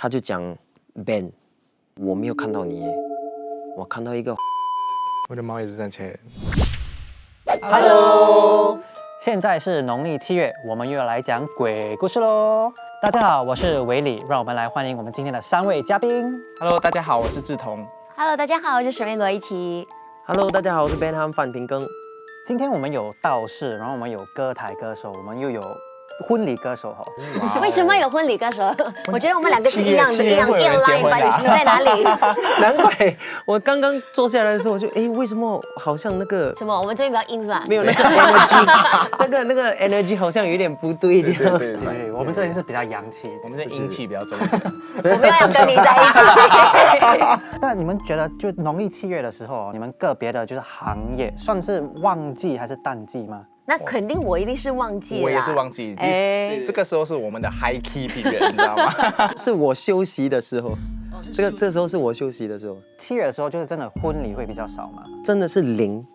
他就讲 Ben， 我没有看到你耶，我看到一个。我的猫也是站起来。Hello， 现在是农历7月，我们又要来讲鬼故事喽。大家好，我是维里，让我们来欢迎我们今天的3位嘉宾。Hello， 大家好，我是志彤。Hello， 大家好，我是沈瑞罗一琪。Hello， 大家好，我是 Ben 和范廷庚。今天我们有道士，然后我们有歌台歌手，我们又有婚礼歌手哈。为什么有婚礼歌手？我觉得我们两个是一样7月会有人结婚的吧？你在哪里？难怪我刚刚坐下来的时候，我就为什么好像那个什么？我们这边比较硬是吧？没有那个 energy， 那个 energy 好像有点不对这样。对，我们这里是比较洋气，我们的阴气比较重一点。我没有要跟你在一起。但你们觉得，就农历7月的时候，你们个别的就是行业算是旺季还是淡季吗？那肯定我一定是忘记了。我也是忘记。这个时候是我们的 high key period， 你知道吗？是我休息的时候，这时候是我休息的时候。7月的时候，就是真的婚礼会比较少嘛？真的是零。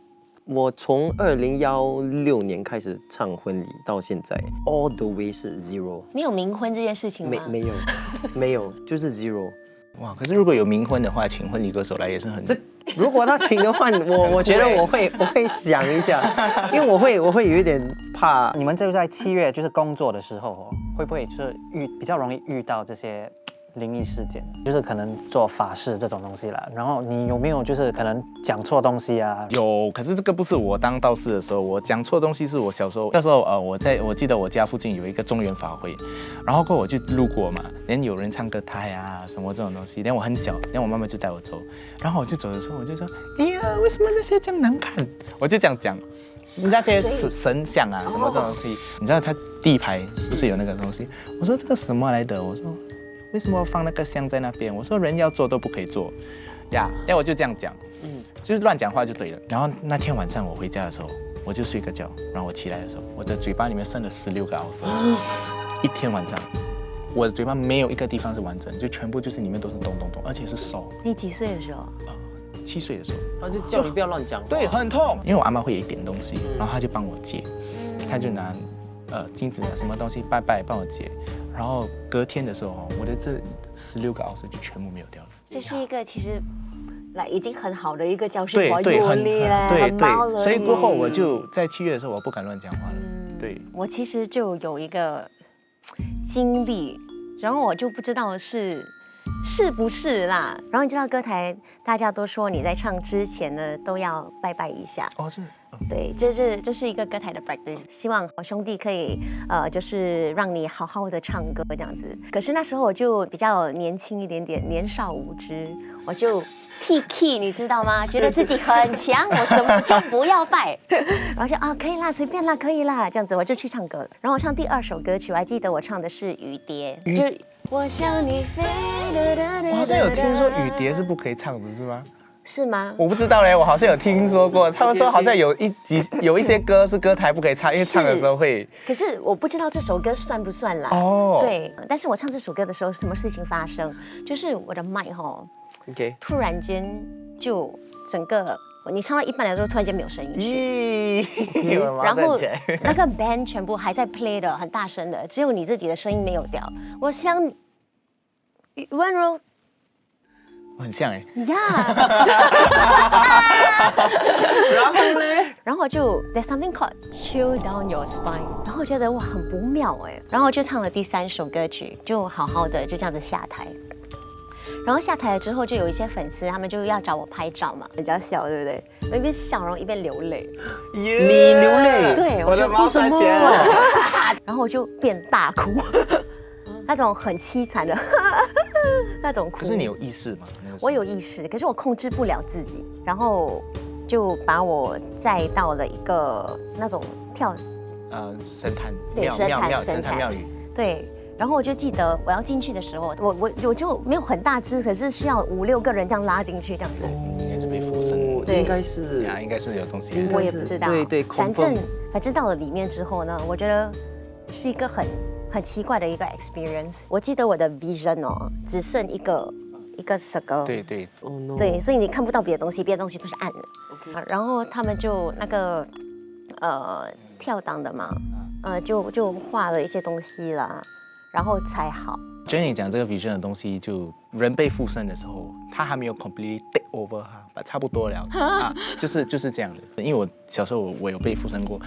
我从2016年开始唱婚礼到现在 ，all the way 是 zero。你有冥婚这件事情吗？没有，就是 zero。哇，可是如果有冥婚的话，请婚礼歌手来也是很。如果他请的话，我觉得我会想一下，因为我会有一点怕。你们就在7月就是工作的时候哦，会不会就是比较容易遇到这些灵异事件？就是可能做法事这种东西啦。然后你有没有就是可能讲错东西啊？有，可是这个不是我当道士的时候，我讲错东西是我小时候。那时候我记得我家附近有一个中元法会，然后过后我就路过嘛，连有人唱歌台啊什么这种东西，连我很小，连我妈妈就带我走，然后我就走的时候我就说，哎呀，为什么那些这样难看？我就这样讲。那些神像啊什么这种东西，你知道他第一排不是有那个东西？我说这个什么来的？我说为什么放那个香在那边？我说人要做都不可以做呀，然后我就这样讲，就是乱讲话就对了。然后那天晚上我回家的时候，我就睡个觉，然后我起来的时候，我的嘴巴里面剩了16个凹陷，一天晚上。我的嘴巴没有一个地方是完整，就全部就是里面都是咚咚咚，而且是手。你几岁的时候？7岁的时候。他就叫你不要乱讲话。对，很痛。因为我阿妈会有一点东西，然后她就帮我接，她就拿金子啊什么东西拜拜帮我接，然后隔天的时候我的这16个凹陷就全部没有掉了。这是一个其实已经很好的一个教训，对，很棒了。所以过后我就在7月的时候我不敢乱讲话了。对，我其实就有一个经历，然后我就不知道是不是啦。然后你知道歌台大家都说你在唱之前呢都要拜拜一下。哦，是。对，这是一个歌台的 practice， 希望我兄弟可以就是让你好好的唱歌这样子。可是那时候我就比较年轻一点点，年少无知，我就替 key 你知道吗？觉得自己很强，我什么就不要拜，然后就可以啦，随便啦，可以啦，这样子我就去唱歌了。然后我唱第2首歌曲，我还记得我唱的是雨蝶，就是我向你飞。我好像有听说雨蝶是不可以唱的，是吗？是吗？我不知道嘞，我好像有听说过，他们说好像有一些歌是歌台不可以唱，因为唱的时候会。可是我不知道这首歌算不算啦。哦。对，但是我唱这首歌的时候，什么事情发生？就是我的麦突然间就整个你唱到一半的时候，突然间没有声音。然后那个 band 全部还在 play 的，很大声的，只有你自己的声音没有掉。我想温柔。很像呀，然后就 there's something called chill down your spine， 然后我觉得哇很不妙哎，然后我就唱了第3首歌曲，就好好的就这样子下台。然后下台了之后，就有一些粉丝他们就要找我拍照嘛，比较笑对不对？我一边笑容一边流泪。你流泪？对，我的猫站起来了。然后我就变大哭，那种很凄惨的。那种哭。可是你有意识吗？我有意识，可是我控制不了自己，然后就把我载到了一个那种神坛，对，神坛庙宇，对。然后我就记得我要进去的时候，我就没有很大只，可是需要5、6个人这样拉进去这样子。应该是被附身，对，应该是呀，应该是有东西。我也不知道，对，反正到了里面之后呢，我觉得是一个很奇怪的一个 experience。我记得我的 vision 只剩一个 circle， 对，对，所以你看不到别的东西，别的东西都是暗的。然后他们就那个跳档的嘛，就画了一些东西啦，然后才好。觉得你讲这个 vision 的东西，就人被附身的时候，他还没有 completely take over 哈，差不多了啊，就是这样的。因为我小时候我有被附身过。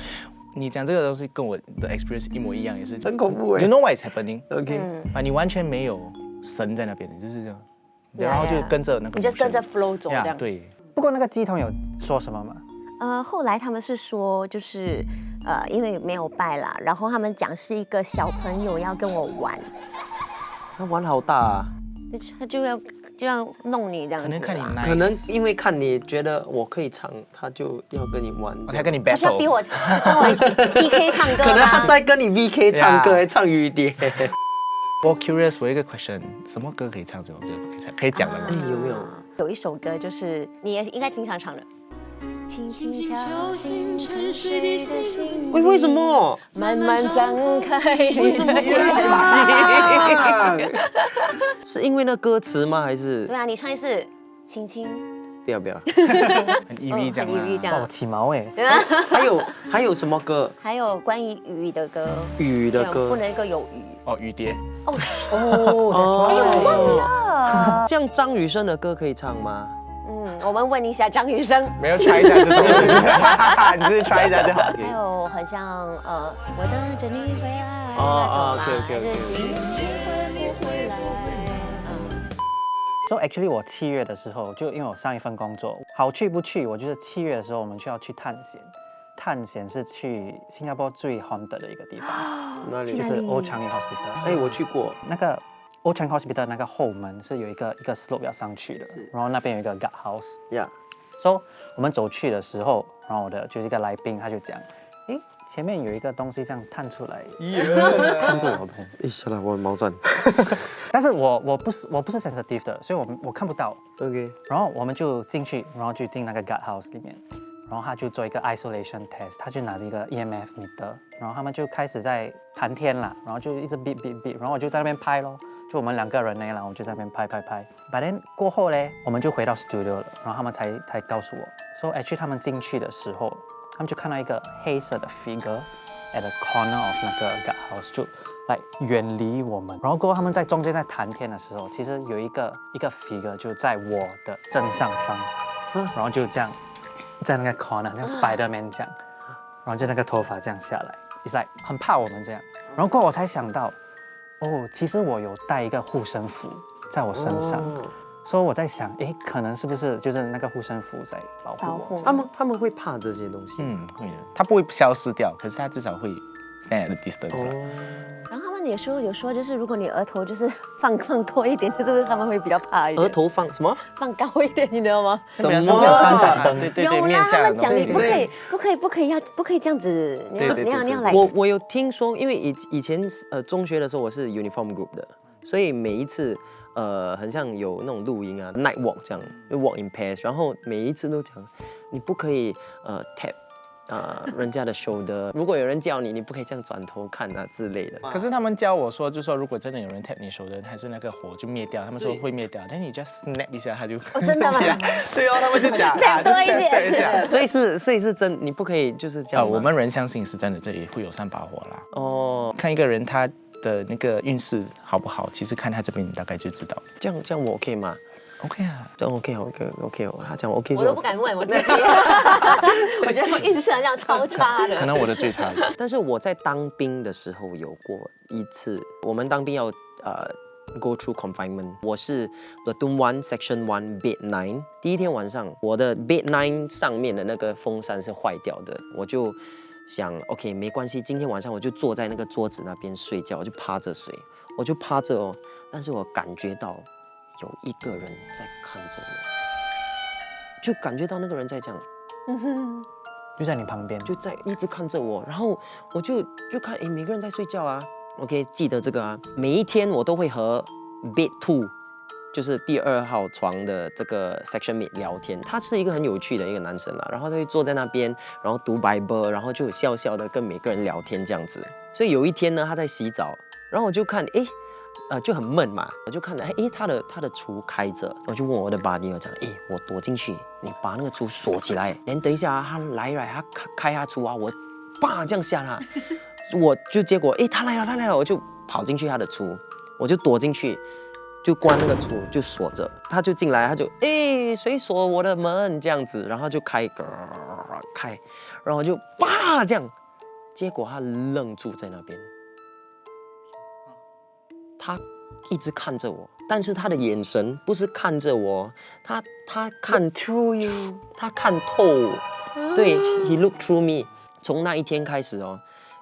你讲这个东西跟我的 experience 一模一样，也是很恐怖哎。You know what is happening? OK， 啊，你完全没有神在那边的，就是这样， Yeah, 然后就跟着那个，你就跟着 flow 走这样。对。不过那个鸡桶有说什么吗？后来他们是说，就是因为没有拜啦，然后他们讲是一个小朋友要跟我玩，他玩好大啊。他就要弄你这样子啦。可能看你 nice， 可能因为看你觉得我可以唱，他就要跟你玩。他跟你他是要逼 battle。我跟我 PK 唱歌吗？可能他在跟你 VK 唱歌， Yeah 唱雨蝶。我 curious， 我有一个 question， 什么歌可以唱？什么歌不可以唱？可以讲的吗？有没有？有一首歌就是你也应该经常唱的。轻轻敲醒沉睡的心，为什么？慢慢张开你的眼睛。是因为那歌词吗？还是对啊，你唱一次，轻轻。不要？很 EV 这样很 EV 这啊。样哦，起毛哎！还有什么歌？还有关于雨的歌，雨的不歌。能够有雨。哦，雨蝶。哦，哎，我忘了。这样张雨生的歌可以唱吗？我们问一下张雨生。没有 try 一下就懂了，你就是 try 一下就好。还有好像我等着你回来哦那种吧， OK，OK，OK 还是今天会不会来So actually， 我7月的时候，就因为我上一份工作，好去不去，我就是7月的时候，我们就要去探险。探险是去新加坡最 haunted 的一个地方，哪里？就是 Old Changi Hospital。哎，我去过。那个 Old Changi Hospital 那个后门是有一个 slope 要上去的，然后那边有一个 guard house。呀， So 我们走去的时候，然后我的就是一个来宾，他就讲，诶，前面有一个东西这样探出来，看着我们。哎，下来我毛战。但是我不是 sensitive 的，所以我看不到。 OK，然后我们就进去，然后就进那个 guard house 里面，然后他就做一个 isolation test， 他就拿着一个 EMF meter， 然后他们就开始在谈天啦，然后就一直 beep beep beep， 然后我就在那边拍咯，就我们2个人呢，然后我就在那边拍。But then 过后呢，我们就回到 studio 了，然后他们才告诉我，so actually 他们进去的时候，他们就看到一个黑色的 figure at the corner of 那个 guard house， 就来远离我们。然后过后他们在中间在谈天的时候，其实有一个 figure 就在我的正上方，然后就这样在那个 corner 像 Spider-Man 这样，然后就那个头发这样下来 ，it's like 很怕我们这样。然后过后我才想到，哦，其实我有带一个护身符在我身上，所以我在想，诶，可能是不是就是那个护身符在保护我？他们会怕这些东西。会的，它不会消失掉，可是它至少会 stand at a distance 啦。然后他们有说，就是如果你额头就是放多一点，是不是他们会比较怕一点？额头放什么？放高一点，你知道吗？什么？有3盏灯，对，有啦，他面向们讲你的东西不可以这样子，你要来。我有听说，因为以前中学的时候我是 uniform group 的，所以每一次很像有那种露营啊 night walk 这样，就 walk in pairs， 然后每一次都讲你不可以tap 人家的 shoulder， 如果有人叫你，你不可以这样转头看啊之类的。可是他们教我说，就说如果真的有人 tap 你手的，还是那个火就灭掉，他们说会灭掉，但你 just snap 一下，它就真的吗？对哦，他们就讲再多一点一下。所以是真，你不可以就是这样。我们人相信是真的，这里会有3把火啦。哦，看一个人他的那个运势好不好，其实看他这边你大概就知道。这样我 OK 吗？ OK 啊，这样 OK，他讲 OK， 我都不敢问我自己，我觉得我运势好像超差的。可能我的最差。但是我在当兵的时候有过一次，我们当兵要go through confinement。我是 Platoon 1 Section 1 Bed 9。第一天晚上，我的 Bed 9上面的那个风扇是坏掉的，我就想 OK 没关系，今天晚上我就坐在那个桌子那边睡觉，我就趴着睡，我就趴着哦，但是我感觉到有一个人在看着我，就感觉到那个人在这样。就在你旁边，就在一直看着我，然后我就看，诶，每个人在睡觉啊。OK， 记得这个啊，每一天我都会和 Bed 2，就是第2号床的这个 section mate 聊天。他是一个很有趣的一个男生啦，然后他会坐在那边，然后读 Bible， 然后就笑笑的跟每个人聊天这样子。所以有一天呢，他在洗澡，然后我就看，诶。就很闷嘛，我就看到，他的橱开着，我就问我的 buddy， 我讲，我躲进去，你把那个橱锁起来，等一下啊，他来，他开他橱啊，我叭这样吓他，我就结果，他来了，我就跑进去他的橱，我就躲进去，就关那个橱就锁着，他就进来，他就谁锁我的门这样子，然后就开，然后我就叭这样，结果他愣住在那边，他一直看着我，但是他的眼神不是看着我，他看 through you， 他看透，对 ，he look through me。从那一天开始哦，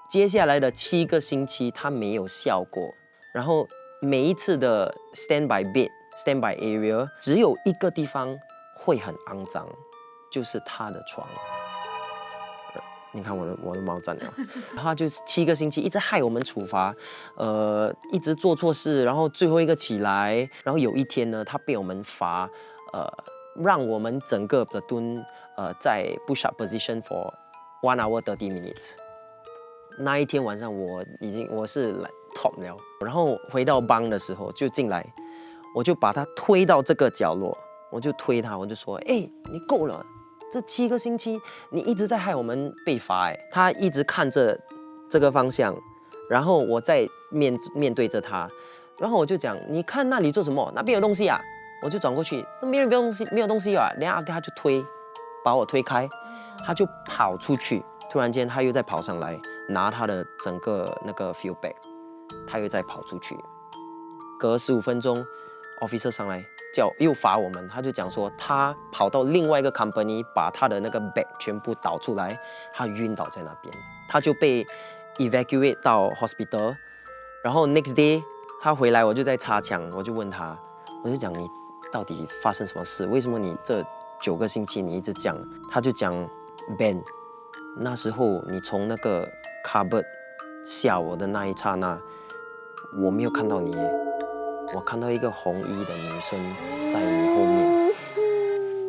接下来的7个星期他没有笑过，然后每一次的 standby bed、standby area 只有一个地方会很肮脏，就是他的床。你看我的猫站了，然后他就7个星期一直害我们处罚，一直做错事，然后最后一个起来，然后有一天呢，他被我们罚，让我们整个的蹲，在 push up position for 1 hour 30 minutes。那一天晚上我是来 top 了，然后回到帮的时候就进来，我就把他推到这个角落，我就推他，我就说，你够了。这7个星期，你一直在害我们被罚他一直看着这个方向，然后我在面对着他，然后我就讲，你看那里做什么？那边有东西啊！我就转过去，那边没有东西啊！然后他就把我推开，他就跑出去。突然间，他又再跑上来，拿他的整个那个 field bag， 他又再跑出去。隔15分钟 ，officer 上来。又罚我们，他就讲说他跑到另外一个 company， 把他的那个 bag 全部倒出来，他晕倒在那边，他就被 evacuate 到 hospital， 然后 next day 他回来，我就在擦墙，我就问他，我就讲你到底发生什么事？为什么你这9个星期你一直讲？他就讲 Ben， 那时候你从那个 cupboard 吓我的那一刹那，我没有看到你耶。我看到一个红衣的女生在你后面，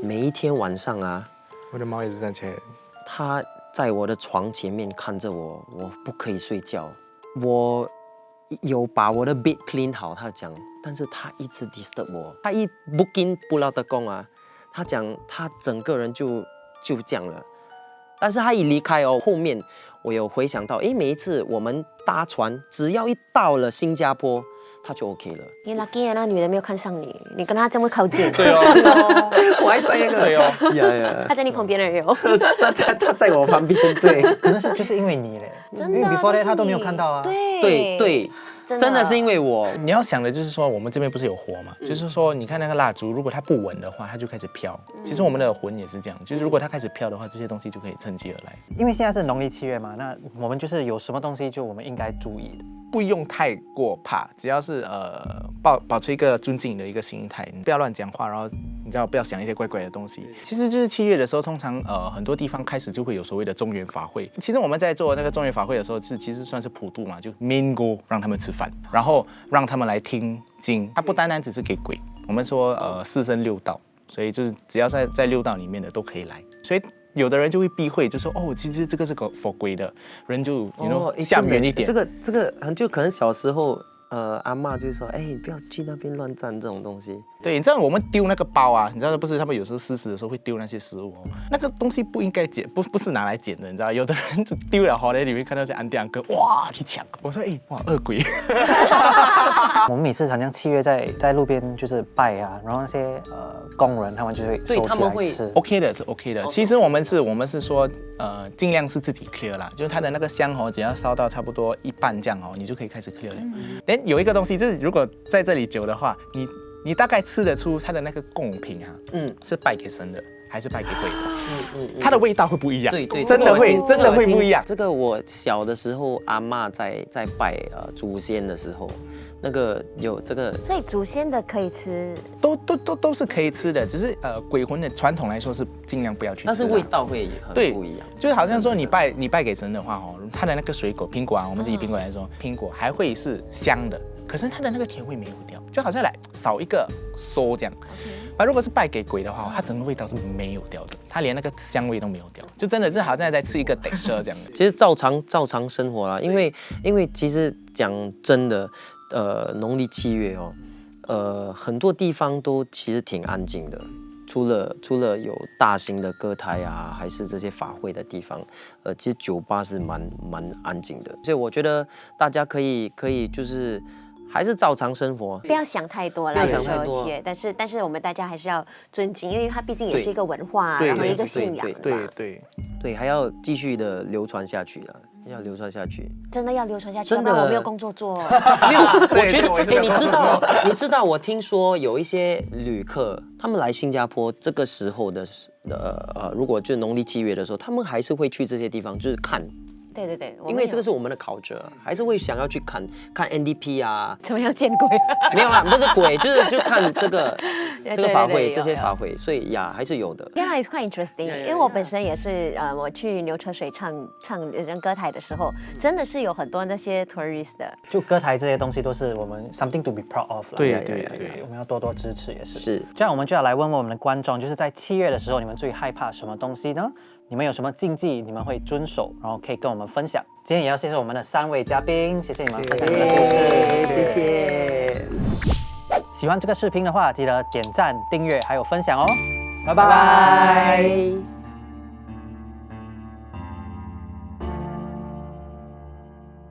每一天晚上啊，我的猫也是站起来，她在我的床前面看着我，我不可以睡觉。我有把我的 bed clean 好，她讲，但是她一直 disturb 我。她一 booking 不了的工啊，她讲她整个人就这样了。但是她一离开哦，后面我有回想到，每一次我们搭船，只要一到了新加坡。他就 OK 了。你 lucky 啊，那女的没有看上你，你跟她这么靠近。对哦，我还在那个。对哦，呀，她在你旁边而已哦。他在我旁边，对。可能是就是因为你嘞，真的，因为 before that 他都没有看到啊。对，真的是因为我。你要想的就是说，我们这边不是有火嘛？就是说，你看那个蜡烛，如果它不稳的话，它就开始飘。其实我们的魂也是这样，就是如果它开始飘的话，这些东西就可以趁机而来。因为现在是农历7月嘛，那我们就是有什么东西就我们应该注意的。不用太过怕，只要是保持一个尊敬的一个心态，你不要乱讲话，然后你知道不要想一些怪怪的东西。其实就是7月的时候，通常很多地方开始就会有所谓的中元法会。其实我们在做那个中元法会的时候，其实算是普渡嘛，就 main goal 让他们吃饭，然后让他们来听经。它不单单只是给鬼，我们说4生6道，所以就是只要在6道里面的都可以来，所以。有的人就会避讳，就说其实这个是个佛鬼的，人就下远一点。这个就可能小时候阿嬷就说，你不要去那边乱站这种东西。对，你知道我们丢那个包啊，你知道不是他们有时候施食的时候会丢那些食物那个东西不应该捡，不是拿来捡的，你知道？有的人就丢了在里面看到些安迪安哥，哇去抢，我说哇恶鬼。我们每次好像7月在路边就是拜啊，然后那些工人他们就会收起来吃。OK 的是 OK 的，其实我们是说尽量是自己 clear 啦，就是它的那个香只要烧到差不多一半这样你就可以开始 clear 了。有一个东西就是如果在这里久的话，你大概吃得出它的那个贡品是拜给神的还是拜给鬼的？它的味道会不一样。对，真的会不一样。这个我小的时候，阿嬷在拜祖先的时候，那个有这个。所以祖先的可以吃，都是可以吃的，只是鬼魂的传统来说是尽量不要去吃。但是味道会很不一样。就是好像说你拜给神的话它的那个水果苹果我们自己苹果来说，苹果还会是香的。可是它的那个甜味没有掉，就好像少一个馊这样。而如果是拜给鬼的话，它整个味道是没有掉的，它连那个香味都没有掉，就真的是好像在吃一个 texture 这样的。其实照常生活啦，因为其实讲真的，农历7月很多地方都其实挺安静的。除了有大型的歌台啊，还是这些法会的地方，其实酒吧是蛮安静的，所以我觉得大家可以就是还是照常生活。不要想太多了，不要有时候想太多但是我们大家还是要尊敬，因为它毕竟也是一个文化，对然后一个对信仰对嘛，对，还要继续的流传下去啊，要流传下去。真的要流传下去，真的要不然我没有工作做。没有，我觉得，我也是你知道，我听说有一些旅客，他们来新加坡这个时候的，如果就农历7月的时候，他们还是会去这些地方，就是看，对对对，因为这个是我们的culture，还是会想要去看 NDP 啊，怎么样见鬼？没有啦，不是鬼，就看这个法会，有这些法会，所以呀，还是有的。 Yeah, it's quite interesting. 因为我本身也是我去牛车水唱人歌台的时候，真的是有很多那些 tourist 的。就歌台这些东西都是我们 something to be proud of 啦。对我们要多多支持也是。是这样我们就要来问问我们的观众，就是在7月的时候，你们最害怕什么东西呢？你们有什么禁忌你们会遵守，然后可以跟我们分享。今天也要谢谢我们的3位嘉宾，谢谢你们分享你们的故事，谢谢。喜欢这个视频的话，记得点赞、订阅还有分享哦。拜拜拜。